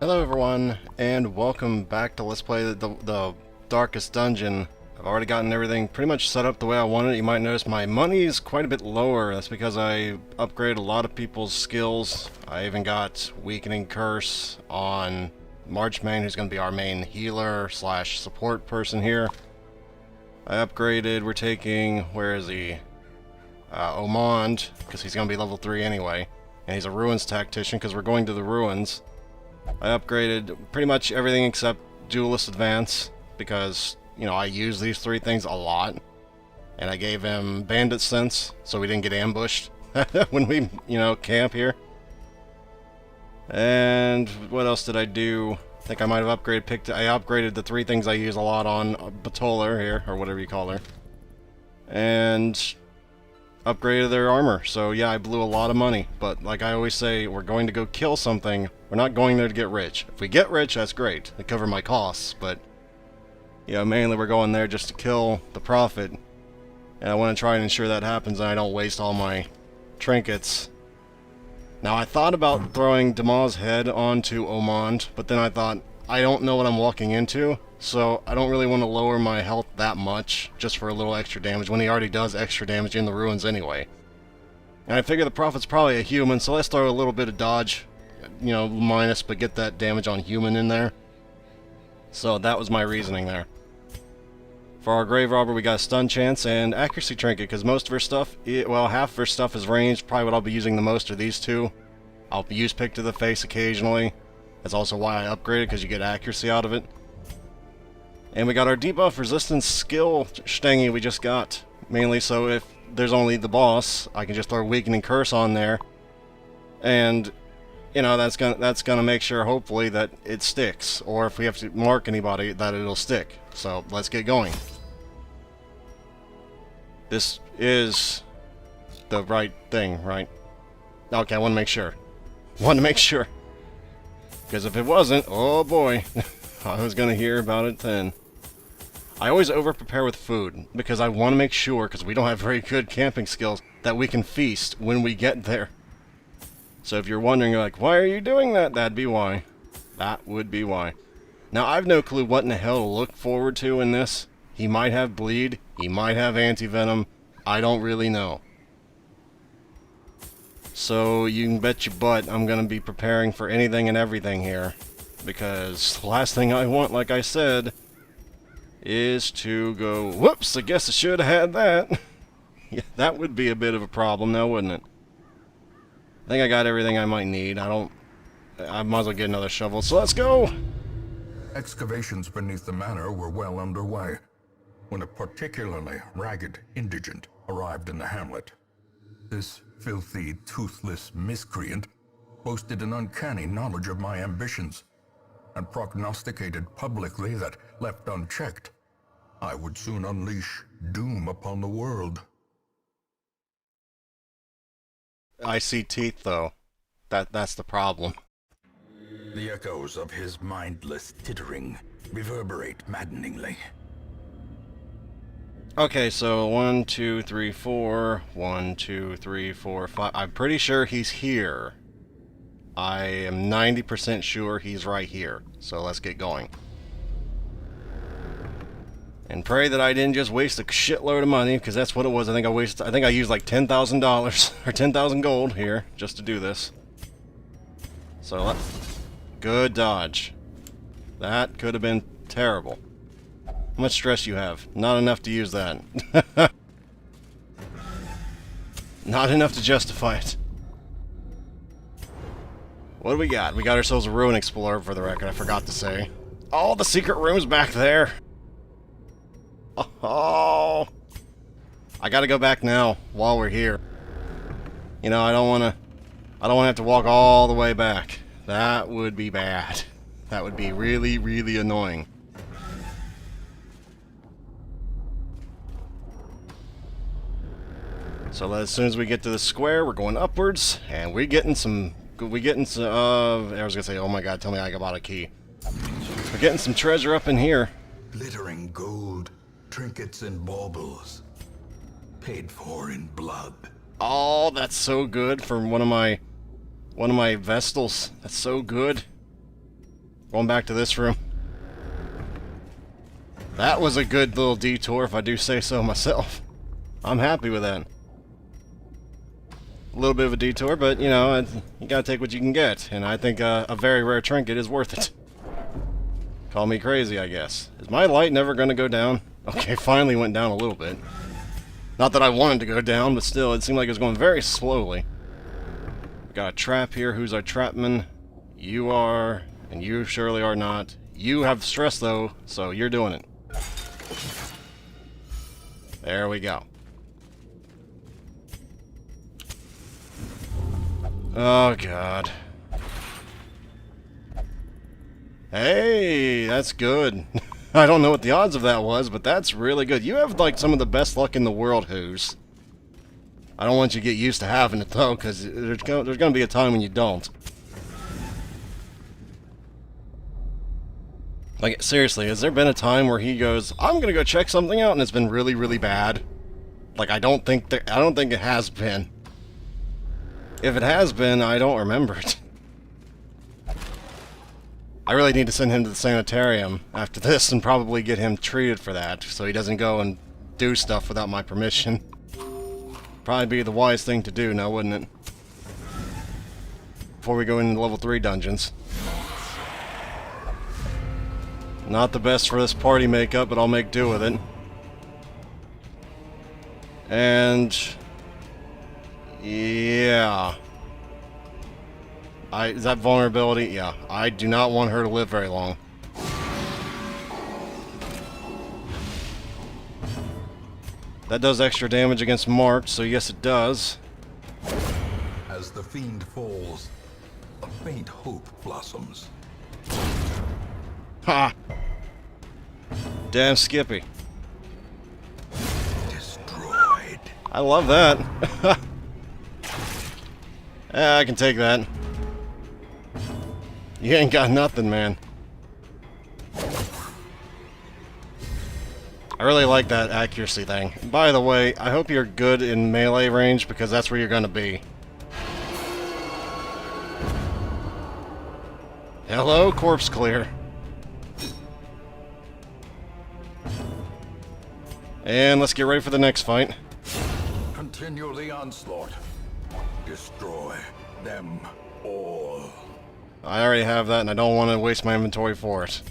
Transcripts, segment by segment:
Hello everyone, and welcome back to Let's Play the Darkest Dungeon. I've already gotten everything pretty much set up the way I wanted. You might notice my money is quite a bit lower. That's because I upgraded a lot of people's skills. I even got Weakening Curse on Marchmain, who's going to be our main healer slash support person here. I upgraded, we're taking, where is he? Omond, because he's going to be level 3 anyway. And he's a Ruins Tactician, because we're going to the Ruins. I upgraded pretty much everything except Duelist Advance, because, you know, I use these three things a lot. And I gave him Bandit Sense, so we didn't get ambushed when we, you know, camp here. And what else did I do? I think I might have upgraded, I upgraded the three things I use a lot on Batola here, or whatever you call her. And upgraded their armor. So yeah, I blew a lot of money, but like I always say, we're going to go kill something. We're not going there to get rich. If we get rich, that's great. They cover my costs, but you know, mainly we're going there just to kill the Prophet. And I want to try and ensure that happens and I don't waste all my trinkets. Now I thought about throwing Dama's head onto Omond, but then I thought, I don't know what I'm walking into, so I don't really want to lower my health that much, just for a little extra damage, when he already does extra damage in the ruins anyway. And I figure the Prophet's probably a human, so let's throw a little bit of dodge, you know, minus, but get that damage on human in there. So that was my reasoning there. For our Grave Robber, we got a stun chance and accuracy trinket, because most of her stuff, well, half of her stuff is ranged. Probably what I'll be using the most are these two. I'll use Pick to the Face occasionally. That's also why I upgraded, because you get accuracy out of it. And we got our debuff resistance skill stangy we just got. Mainly so if there's only the boss, I can just throw Weakening Curse on there. And, you know, that's gonna make sure, hopefully, that it sticks. Or if we have to mark anybody, that it'll stick. So, let's get going. This is the right thing, right? Okay, I want to make sure. Because if it wasn't, oh boy, I was going to hear about it then. I always over-prepare with food, because I want to make sure, because we don't have very good camping skills, that we can feast when we get there. So if you're wondering, like, why are you doing that? That'd be why. That would be why. Now, I've no clue what in the hell to look forward to in this. He might have bleed, he might have anti-venom, I don't really know. So you can bet your butt I'm going to be preparing for anything and everything here. Because the last thing I want, like I said, is to go, whoops, I guess I should have had that. Yeah, that would be a bit of a problem now, wouldn't it? I think I got everything I might need. I might as well get another shovel, so let's go! Excavations beneath the manor were well underway when a particularly ragged indigent arrived in the hamlet. This filthy, toothless miscreant boasted an uncanny knowledge of my ambitions and prognosticated publicly that, left unchecked, I would soon unleash doom upon the world. I see teeth, though. That's the problem. The echoes of his mindless tittering reverberate maddeningly. Okay, so 1, 2, 3, 4. 1, 2, 3, 4, 5. I'm pretty sure he's here. I am 90% sure he's right here. So let's get going. And pray that I didn't just waste a shitload of money, because that's what it was. I think I used like $10,000 or 10,000 gold here just to do this. So good dodge. That could have been terrible. How much stress you have? Not enough to use that. Not enough to justify it. What do we got? We got ourselves a Ruin Explorer, for the record, I forgot to say. Oh, the secret room's back there! Oh! I gotta go back now, while we're here. You know, I don't wanna have to walk all the way back. That would be bad. That would be really, really annoying. So as soon as we get to the square, we're going upwards, and I was gonna say, oh my god, tell me I got a key. We're getting some treasure up in here. Glittering gold, trinkets and baubles, paid for in blood. Oh, that's so good for one of my Vestals. That's so good. Going back to this room. That was a good little detour, if I do say so myself. I'm happy with that. A little bit of a detour, but, you know, you gotta take what you can get. And I think a very rare trinket is worth it. Call me crazy, I guess. Is my light never gonna go down? Okay, finally went down a little bit. Not that I wanted to go down, but still, it seemed like it was going very slowly. We got a trap here. Who's our trapman? You are, and you surely are not. You have stress, though, so you're doing it. There we go. Oh, God. Hey, that's good. I don't know what the odds of that was, but that's really good. You have, like, some of the best luck in the world, Who's. I don't want you to get used to having it, though, because there's going to be a time when you don't. Like, seriously, has there been a time where he goes, I'm going to go check something out, and it's been really, really bad? Like, I don't think it has been. If it has been, I don't remember it. I really need to send him to the sanitarium after this and probably get him treated for that, so he doesn't go and do stuff without my permission. Probably be the wise thing to do now, wouldn't it? Before we go into level 3 dungeons. Not the best for this party makeup, but I'll make do with it. And... yeah. Is that vulnerability? Yeah. I do not want her to live very long. That does extra damage against marked, so yes it does. As the fiend falls, a faint hope blossoms. Ha! Damn Skippy. Destroyed. I love that. Yeah, I can take that. You ain't got nothing, man. I really like that accuracy thing. By the way, I hope you're good in melee range, because that's where you're gonna be. Hello, corpse clear. And let's get ready for the next fight. Continue the onslaught. Destroy them all. I already have that, and I don't want to waste my inventory for it.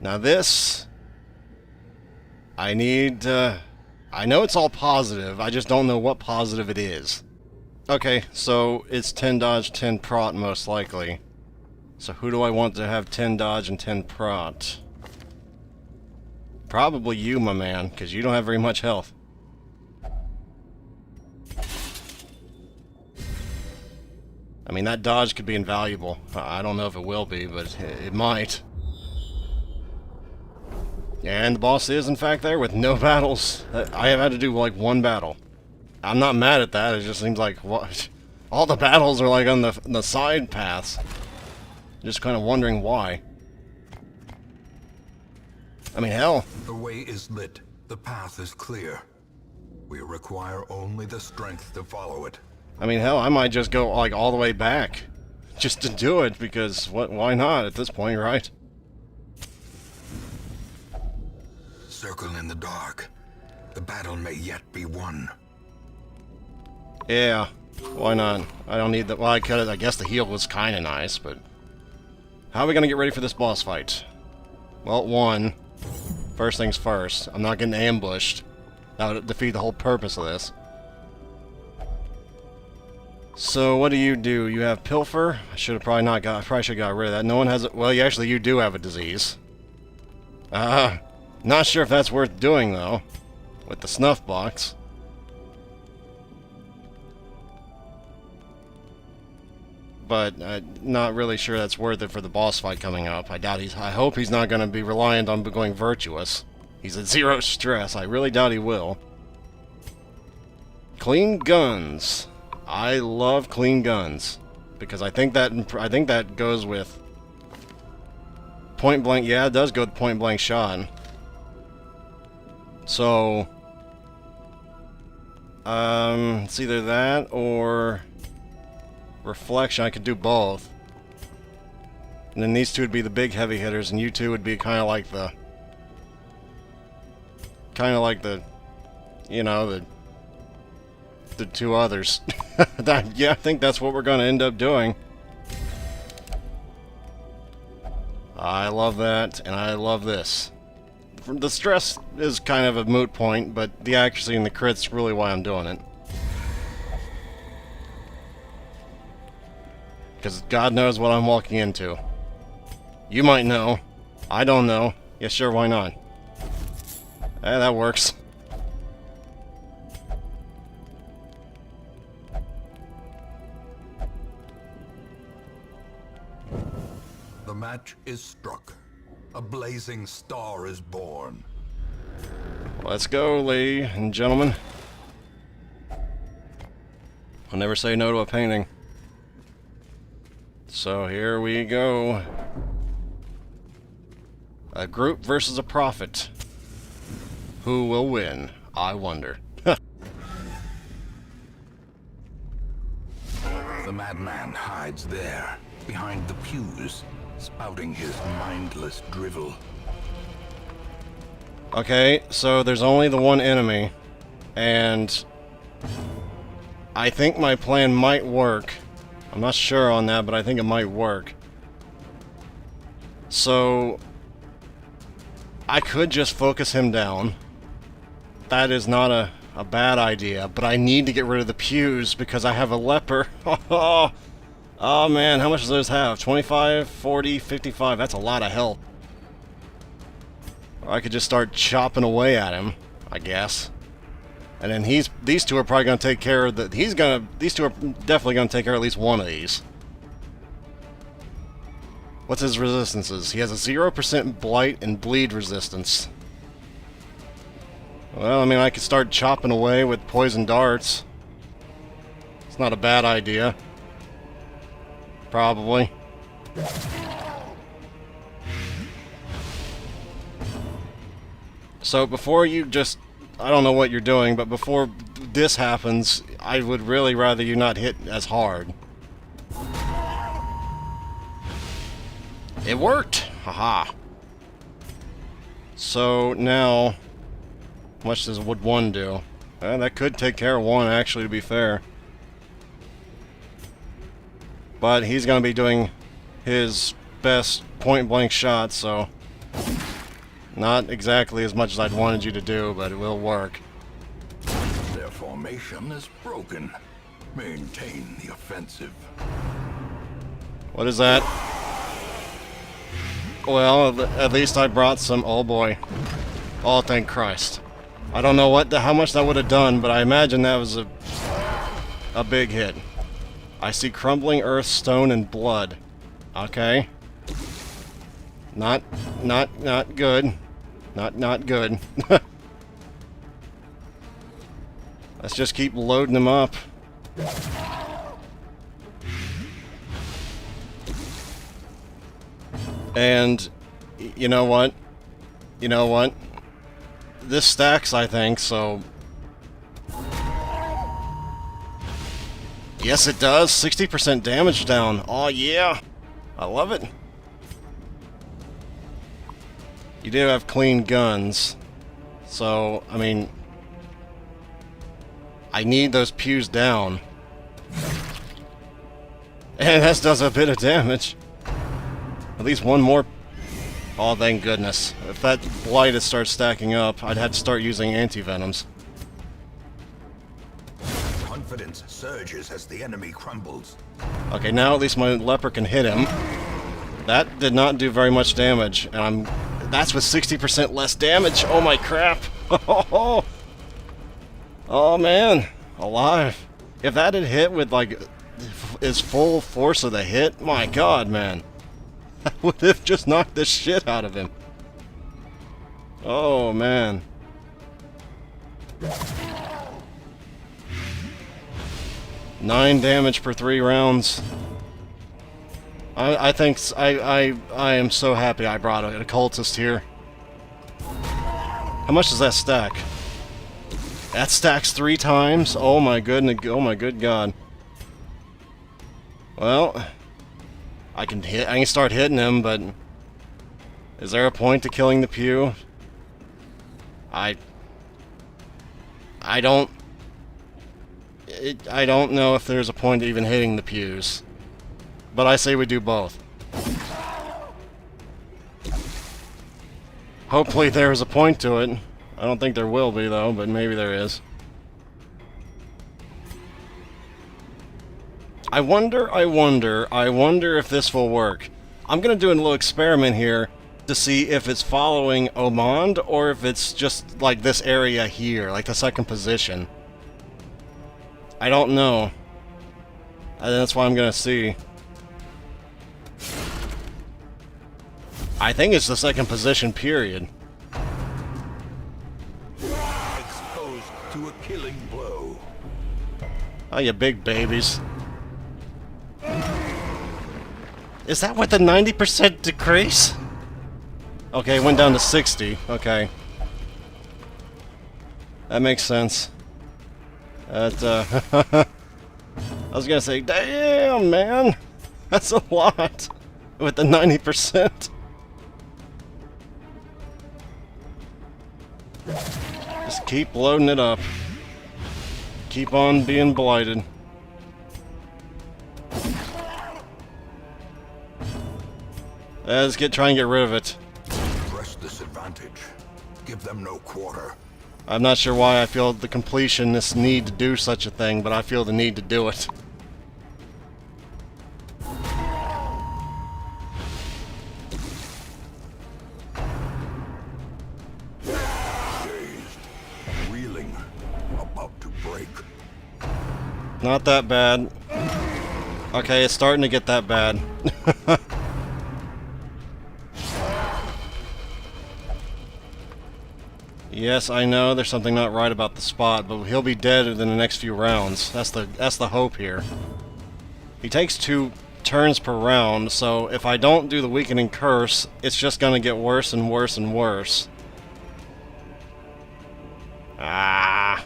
Now this... I need, I know it's all positive, I just don't know what positive it is. Okay, so it's 10 dodge, 10 prot most likely. So who do I want to have 10 dodge and 10 prot? Probably you, my man, because you don't have very much health. I mean, that dodge could be invaluable. I don't know if it will be, but it might. And the boss is, in fact, there with no battles. I have had to do, like, one battle. I'm not mad at that, it just seems like, what? All the battles are, like, on the side paths. Just kind of wondering why. I mean, hell. The way is lit. The path is clear. We require only the strength to follow it. I mean, hell, I might just go, like, all the way back. Just to do it, because, why not at this point, right? Circle in the dark. The battle may yet be won. Yeah, why not? I don't need the... well, I guess the heal was kind of nice, but... how are we going to get ready for this boss fight? Well, first things first. I'm not getting ambushed. That would defeat the whole purpose of this. So, what do? You have Pilfer? I should have probably not got... I probably should have got rid of that. No one has it... well, you do have a disease. Not sure if that's worth doing, though. With the snuff box. But not really sure that's worth it for the boss fight coming up. I hope he's not going to be reliant on going virtuous. He's at 0 stress. I really doubt he will. Clean guns. I love clean guns. Because I think that goes with... point blank. Yeah, it does go with point blank shot. So... it's either that or... reflection. I could do both. And then these two would be the big heavy hitters, and you two would be kind of like the... you know, the two others. Yeah, I think that's what we're going to end up doing. I love that, and I love this. The stress is kind of a moot point, but the accuracy and the crit's really why I'm doing it. Because God knows what I'm walking into. You might know. I don't know. Yeah, sure, why not? That works. The match is struck. A blazing star is born. Let's go, ladies and gentlemen. I'll never say no to a painting. So here we go. A group versus a prophet. Who will win? I wonder. The madman hides there, behind the pews, spouting his mindless drivel. Okay, so there's only the one enemy, and I think my plan might work. I'm not sure on that, but I think it might work. So I could just focus him down. That is not a bad idea, but I need to get rid of the pews because I have a leper. Oh man, how much does those have? 25, 40, 55, that's a lot of health. Or I could just start chopping away at him, I guess. And then these two are probably going to take care of these two are definitely going to take care of at least one of these. What's his resistances? He has a 0% blight and bleed resistance. Well, I mean, I could start chopping away with poison darts. It's not a bad idea. Probably. So before you just... I don't know what you're doing, but before this happens, I would really rather you not hit as hard. It worked! Haha. So now, how much would one do? That could take care of one, actually, to be fair. But he's going to be doing his best point-blank shot, so... not exactly as much as I'd wanted you to do, but it will work. Their formation is broken. Maintain the offensive. What is that? Well, at least I brought some... oh boy. Oh, thank Christ. I don't know how much that would have done, but I imagine that was a big hit. I see crumbling earth, stone, and blood. Okay. Not good. Not good. Let's just keep loading them up. And you know what? You know what? This stacks, I think, so... yes, it does. 60% damage down. Oh, yeah. I love it. You do have clean guns. So, I mean... I need those pews down. And that does a bit of damage. At least one more... oh, thank goodness. If that blight starts stacking up, I'd have to start using anti-venoms. Confidence surges as the enemy crumbles. Okay, now at least my leper can hit him. That did not do very much damage, and that's with 60% less damage. Oh my crap! Oh man, alive. If that had hit with like his full force of the hit, my god, man. That would have just knocked the shit out of him. Oh man. Nine damage per 3 rounds. I think I am so happy I brought an occultist here. How much does that stack? That stacks 3 times. Oh my goodness! Oh my good god. Well, I can start hitting him, but is there a point to killing the pew? I don't know if there's a point to even hitting the pews. But I say we do both. Hopefully there is a point to it. I don't think there will be though, but maybe there is. I wonder if this will work. I'm gonna do a little experiment here to see if it's following Omand or if it's just like this area here, like the second position. I don't know. And that's why I'm gonna see. I think it's the second position, period. Exposed to a killing blow. Oh, you big babies. Is that with the 90% decrease? Okay, it went down to 60. Okay. That makes sense. That, I was gonna say, damn, man! That's a lot! With the 90%. Just keep loading it up. Keep on being blighted. Let's try and get rid of it. Press this advantage. Give them no quarter. I'm not sure why I feel the completionists need to do such a thing, but I feel the need to do it. Dazed, reeling, about to break. Not that bad. Okay, it's starting to get that bad. Yes, I know there's something not right about the spot, but he'll be dead within the next few rounds. That's the hope here. He takes 2 turns per round, so if I don't do the weakening curse, it's just gonna get worse and worse and worse. Ah.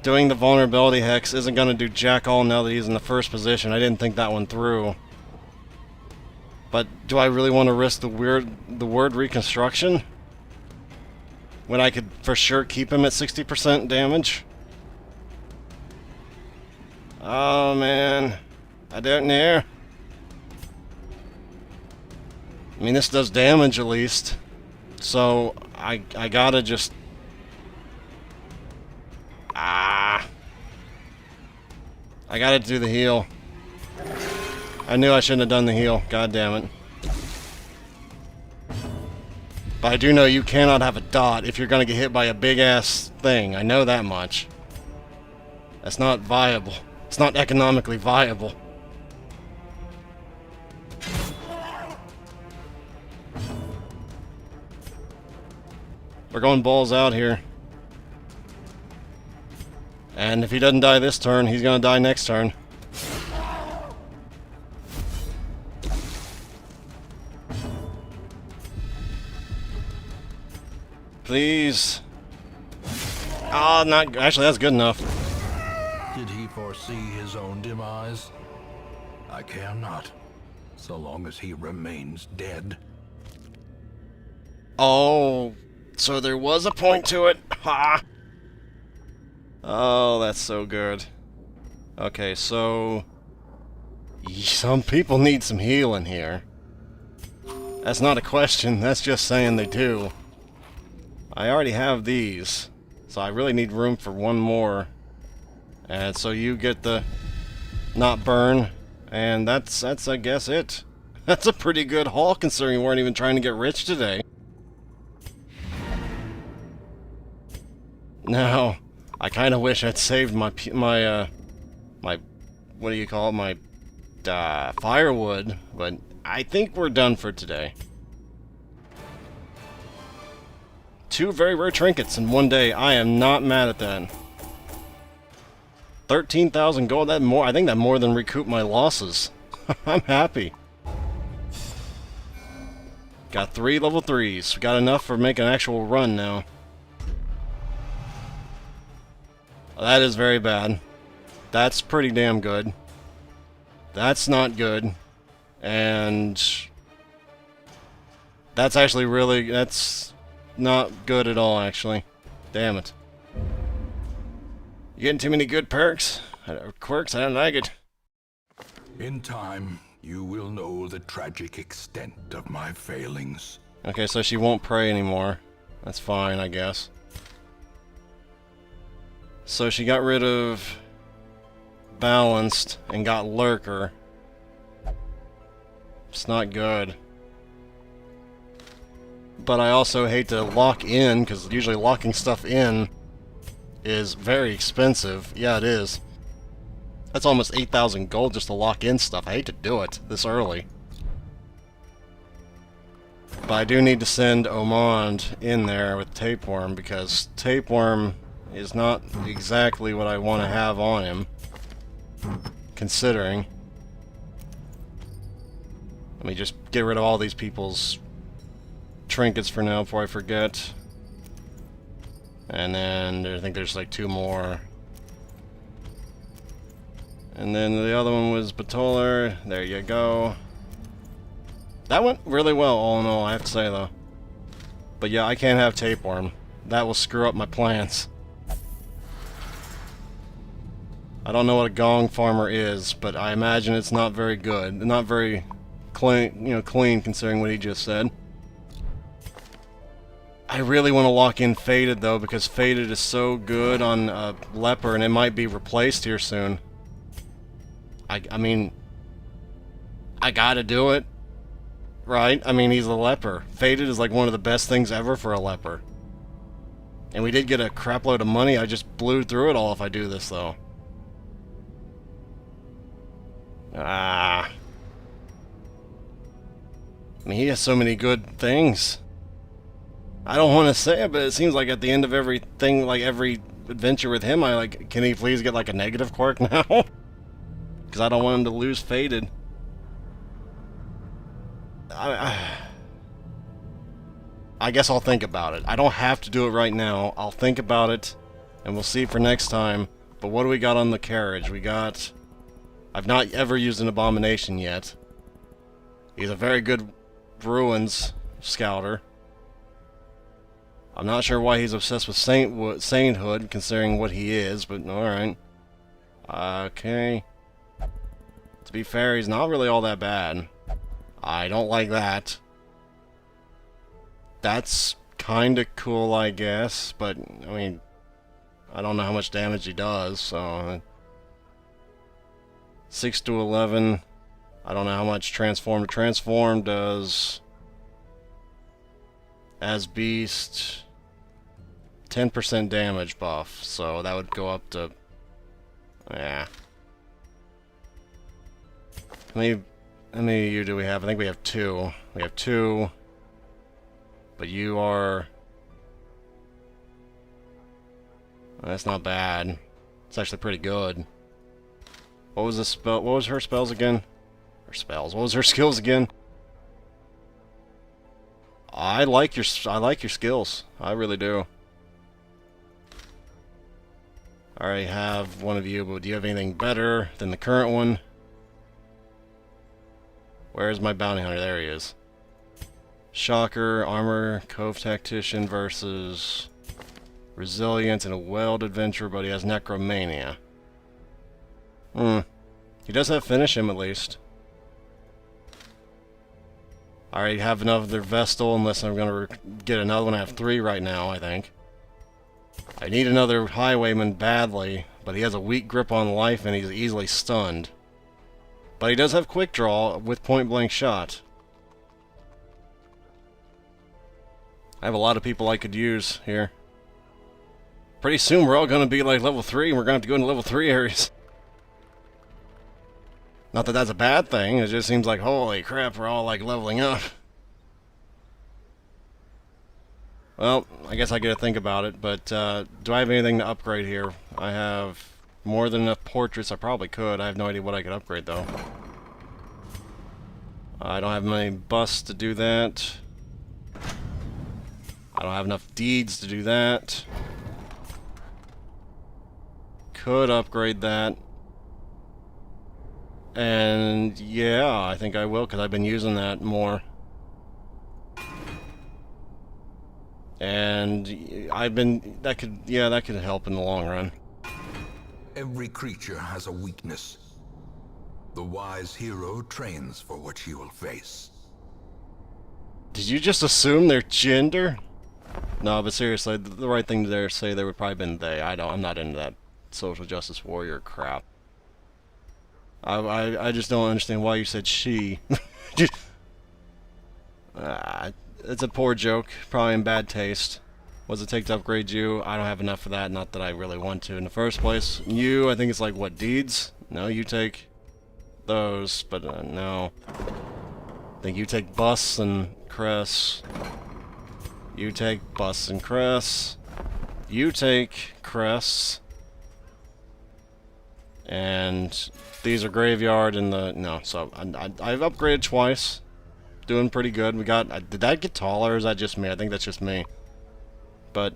Doing the vulnerability hex isn't gonna do jack all now that he's in the first position. I didn't think that one through. But do I really want to risk the word reconstruction? When I could for sure keep him at 60% damage? Oh man, I don't know. I mean, this does damage at least, so I gotta just... I gotta do the heal. I knew I shouldn't have done the heal, god damn it. But I do know you cannot have a dot if you're gonna get hit by a big-ass thing. I know that much. That's not viable. It's not economically viable. We're going balls out here. And if he doesn't die this turn, he's gonna die next turn. Please. Ah, not actually. That's good enough. Did he foresee his own demise? I care not, so long as he remains dead. Oh, so there was a point to it. Ha! Oh, that's so good. Okay, so some people need some healing here. That's not a question. That's just saying they do. I already have these, so I really need room for one more. And so you get the not burn, and that's I guess it. That's a pretty good haul considering we weren't even trying to get rich today. Now, I kind of wish I'd saved my what do you call it, my firewood, but I think we're done for today. 2 very rare trinkets in one day. I am not mad at that. 13,000 gold. That more. I think that more than recouped my losses. I'm happy. Got 3 level 3s. We got enough for making an actual run now. That is very bad. That's pretty damn good. That's not good. And that's actually really, that's not good at all, actually. Damn it. You getting too many good perks? Quirks? I don't like it. In time, you will know the tragic extent of my failings. Okay, so she won't pray anymore. That's fine, I guess. So she got rid of balanced and got lurker. It's not good. But I also hate to lock in, because usually locking stuff in is very expensive. Yeah, it is. That's almost 8,000 gold just to lock in stuff. I hate to do it this early. But I do need to send Omond in there with tapeworm, because tapeworm is not exactly what I want to have on him, considering. Let me just get rid of all these people's trinkets for now before I forget. And then I think there's like 2 more. And then the other one was Batoler. There you go. That went really well, all in all, I have to say, though. But yeah, I can't have tapeworm. That will screw up my plans. I don't know what a gong farmer is, but I imagine it's not very good. Not very clean, clean considering what he just said. I really want to lock in Faded, though, because Faded is so good on Leper, and it might be replaced here soon. I mean, I gotta do it, right? I mean, he's a leper. Faded is like one of the best things ever for a leper. And we did get a crap load of money. I just blew through it all if I do this, though. I mean, he has so many good things. I don't want to say it, but it seems like at the end of everything, like every adventure with him, can he please get like a negative quirk now? Because I don't want him to lose Faded. I guess I'll think about it. I don't have to do it right now. I'll think about it, and we'll see for next time. But what do we got on the carriage? We got... I've not ever used an Abomination yet. He's a very good Ruins Scouter. I'm not sure why he's obsessed with sainthood, considering what he is, but alright. Okay. To be fair, he's not really all that bad. I don't like that. That's kinda cool, I guess, but, I mean, I don't know how much damage he does, so... 6 to 11. I don't know how much Transform to Transform does. As Beast... 10% damage buff, so that would go up to... Yeah. How many of you do we have? I think we have 2. We have 2. But you are... That's not bad. It's actually pretty good. What was the spell? What was her spells again? Her spells. What was her skills again? I like your skills. I really do. I already have one of you, but do you have anything better than the current one? Where's my bounty hunter? There he is. Shocker, Armor, Cove Tactician versus Resilience and a Weld Adventurer, but he has Necromania. He does have Finish Him, at least. I already have another Vestal, unless I'm going to get another one. I have 3 right now, I think. I need another Highwayman badly, but he has a weak grip on life and he's easily stunned. But he does have Quick Draw with Point Blank Shot. I have a lot of people I could use here. Pretty soon we're all going to be like level 3 and we're going to have to go into level 3 areas. Not that that's a bad thing, it just seems like, holy crap, we're all like leveling up. Well, I guess I gotta think about it, but do I have anything to upgrade here? I have more than enough portraits. I probably could. I have no idea what I could upgrade, though. I don't have many busts to do that. I don't have enough deeds to do that. Could upgrade that. And yeah, I think I will, because I've been using that more. And that could help in the long run. Every creature has a weakness. The wise hero trains for what she will face. Did you just assume their gender? No, but seriously, the right thing to say they would probably been they. I'm not into that social justice warrior crap. I just don't understand why you said she. It's a poor joke, probably in bad taste. What's it take to upgrade you? I don't have enough for that, not that I really want to in the first place. You, I think it's like, what, deeds? No, you take those, but no. I think you take bus and cress. You take bus and cress. You take cress. And these are graveyard and no, so I've upgraded twice. Doing pretty good. Did that get taller or is that just me? I think that's just me. But,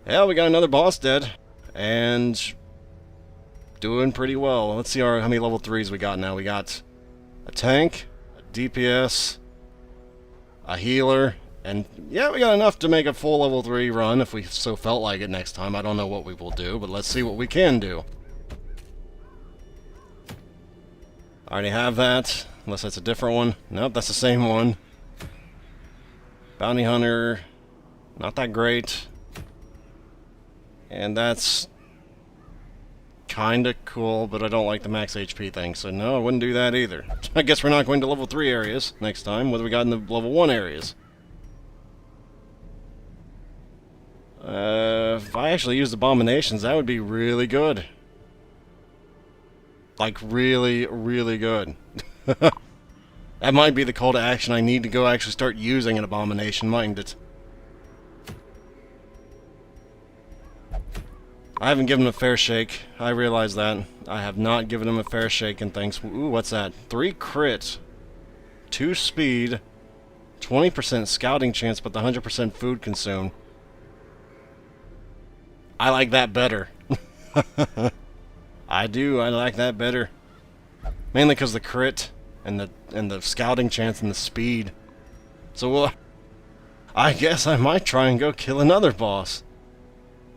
yeah, we got another boss dead. And doing pretty well. Let's see how many level 3s we got now. We got a tank, a DPS, a healer, and yeah, we got enough to make a full level 3 run if we so felt like it next time. I don't know what we will do, but let's see what we can do. I already have that. Unless that's a different one. Nope, that's the same one. Bounty Hunter. Not that great. And that's kinda cool, but I don't like the max HP thing, so no, I wouldn't do that either. I guess we're not going to level 3 areas next time. What do we got in the level 1 areas? If I actually used abominations, that would be really good. Like, really, really good. That might be the call to action. I need to go actually start using an abomination, mightn't it? I haven't given him a fair shake. I realize that. I have not given him a fair shake and things. Ooh, what's that? 3 crit, 2 speed, 20% scouting chance, but the 100% food consumed. I like that better. I do. I like that better. Mainly because the crit and the scouting chance and the speed. So I guess I might try and go kill another boss.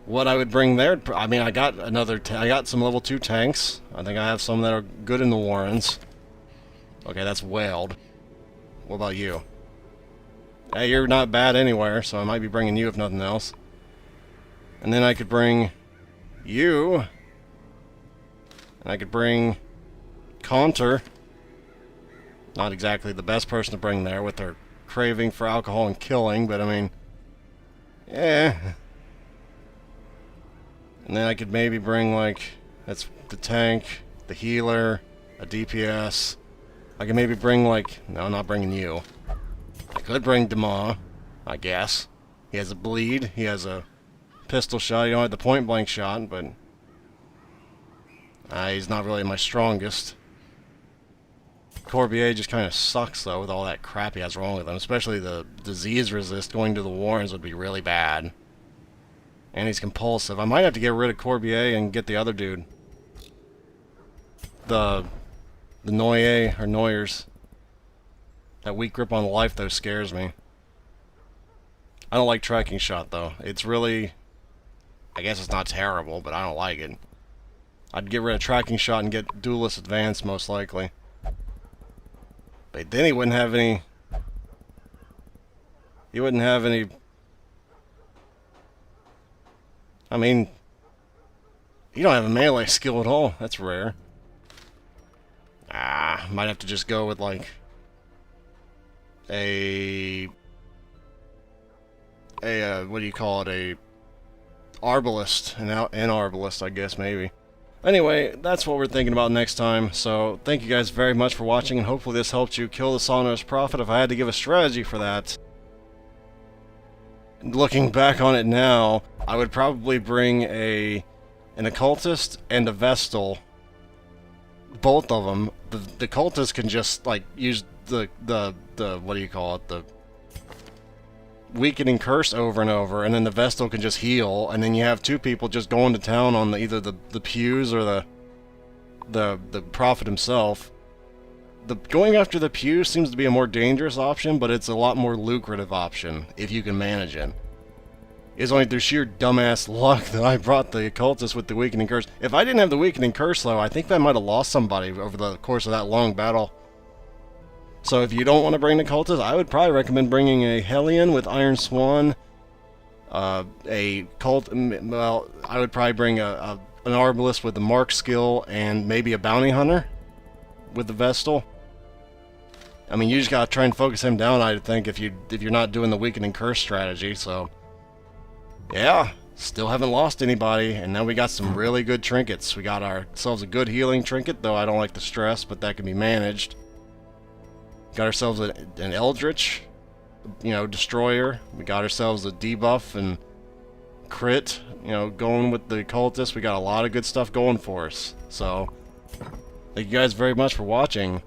What I would bring there, I mean, I got some level 2 tanks. I think I have some that are good in the Warrens. Okay, that's whaled. What about you? Hey, you're not bad anywhere, so I might be bringing you if nothing else. And then I could bring you. And I could bring Conter. Not exactly the best person to bring there with their craving for alcohol and killing, but I mean, yeah. And then I could maybe bring, like, that's the tank, the healer, a DPS. I could maybe bring, like, no, I'm not bringing you. I could bring Dema, I guess. He has a bleed, he has a pistol shot, you don't have the point blank shot, but he's not really my strongest. Corbier just kind of sucks, though, with all that crap he has wrong with him. Especially the disease resist going to the Warrens would be really bad. And he's compulsive. I might have to get rid of Corbier and get the other dude. The Noyer, or Noyers. That weak grip on life, though, scares me. I don't like tracking shot, though. It's really... I guess it's not terrible, but I don't like it. I'd get rid of tracking shot and get duelist advance, most likely. But then he wouldn't have any... He wouldn't have any... I mean... You don't have a melee skill at all. That's rare. Might have to just go with, like... what do you call it? A... Arbalist. An Arbalist, I guess, maybe. Anyway, that's what we're thinking about next time, so thank you guys very much for watching, and hopefully this helped you kill the Sonorous Prophet. If I had to give a strategy for that, looking back on it now, I would probably bring an Occultist and a Vestal. Both of them. The Occultist can just, like, use the what do you call it, the weakening curse over and over, and then the Vestal can just heal, and then you have 2 people just going to town on either the pews or the prophet himself. Going after the pews seems to be a more dangerous option, but it's a lot more lucrative option if you can manage it. It's only through sheer dumbass luck that I brought the Occultist with the Weakening Curse. If I didn't have the Weakening Curse, though, I think I might have lost somebody over the course of that long battle. So if you don't want to bring the Occultist, I would probably recommend bringing a Hellion with Iron Swan. Well, I would probably bring an Arbalist with the Mark skill and maybe a Bounty Hunter with the Vestal. I mean, you just gotta try and focus him down, I think, if you're not doing the Weakening Curse strategy, so... Yeah, still haven't lost anybody, and now we got some really good trinkets. We got ourselves a good healing trinket, though I don't like the stress, but that can be managed. Got ourselves an Eldritch, destroyer. We got ourselves a debuff and crit, going with the Occultist. We got a lot of good stuff going for us. So, thank you guys very much for watching,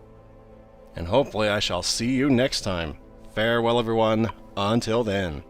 and hopefully I shall see you next time. Farewell, everyone. Until then.